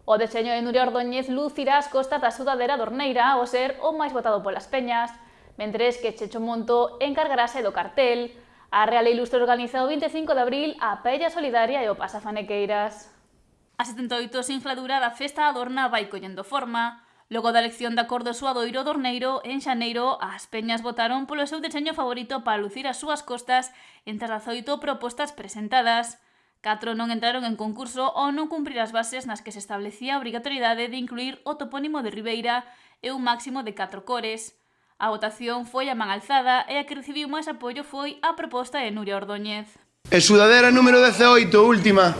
O deseño de Nuria Ordóñez lucirá as costas da sudadera dorneira ao ser o máis votado polas peñas, mentres que Checho Monto encargarase do cartel. A Real Ilustre organiza o 25 de abril a Paella Solidaria e o Pasafanequeiras. A 78 sinfladura da Festa da Dorna vai collendo forma. Logo da elección da cor do suadoiro dorneiro, en xaneiro, as peñas votaron polo seu deseño favorito para lucir as súas costas entre as 18 propostas presentadas. 4 non entraron en concurso ao non cumprir as bases nas que se establecía a obrigatoriedade de incluir o topónimo de Ribeira e un máximo de 4 cores. A votación foi a man alzada e a que recibiu máis apoio foi a proposta de Nuria Ordóñez. E sudadera número 18, última.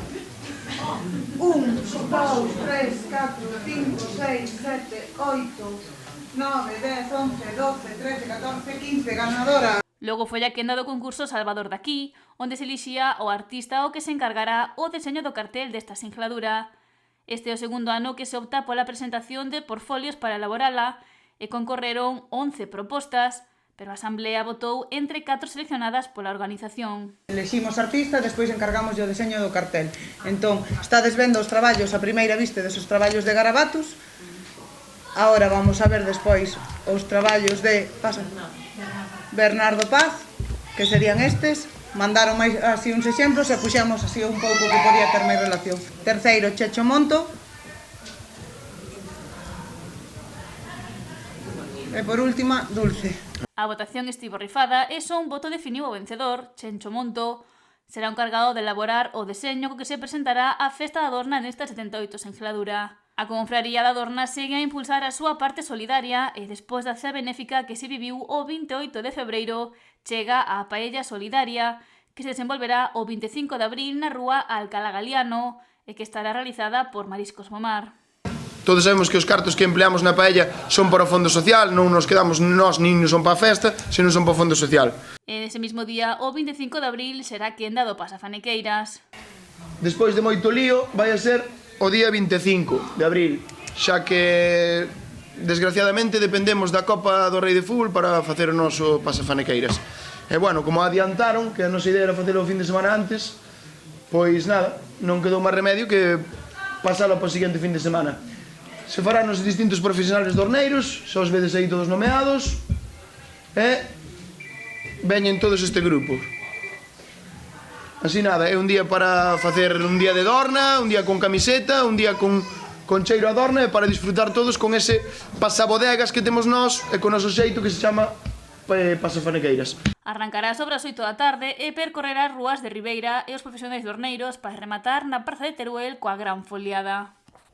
1, 2, 3, 4, 5, 6, 7, 8, 9, 10, 11, 12, 13, 14, 15, ganadora. Logo foi a quenda do concurso Salvador daqui, onde se elixía o artista o que se encargará o deseño do cartel desta sinfladura. Este é o segundo ano que se opta pola presentación de portfolios para elaborala e concorreron 11 propostas, pero a Asamblea votou entre 4 seleccionadas pola organización. Eleximos artista e despois encargamos o deseño do cartel. Entón, estades vendo os traballos a primeira vista desos traballos de Garabatos. Agora vamos a ver despois os traballos de Bernardo Paz, que serían estes. Mandaron máis así uns exemplos e puxemos así un pouco que podía ter máis relación. Terceiro, Checho Monto. E por última, Dulce. A votación estivo rifada e só un voto definiu o vencedor, Checho Monto. Será o encargado de elaborar o deseño co que se presentará a Festa da Dorna nesta 78 sinfladura. A Confraría da Dorna segue a impulsar a súa parte solidaria e despois da cea benéfica que se viviu o 28 de febreiro, chega a Paella Solidaria, que se desenvolverá o 25 de abril na rúa Alcalá Galiano e que estará realizada por Mariscos Momar. Todos sabemos que os cartos que empleamos na paella son para o fondo social, non nos quedamos nós nin son para a festa, senón son para o fondo social. E ese mismo día, o 25 de abril, será quenda do Pasafanequeiras. Despois de moito lío, vai a ser o día 25 de abril, xa que, desgraciadamente, dependemos da Copa do Rei de Fútbol para facer o noso Pasafanequeiras. E, bueno, como adiantaron, que a nosa idea era facelo o fin de semana antes, pois nada, non quedou máis remedio que pasalo para o seguinte fin de semana. Se farán os distintos profesionales dorneiros, xa os vedes aí todos nomeados, e veñen todos este grupo. Así nada, é un día para facer un día de dorna, un día con camiseta, un día con cheiro a dorna e para disfrutar todos con ese pasabodegas que temos nós e con o noso xeito que se chama Pasafanequeiras. Arrancará sobre as 8 da tarde e percorrerá as rúas de Ribeira e os profesionais dorneiros para rematar na Praza de Teruel coa gran foliada.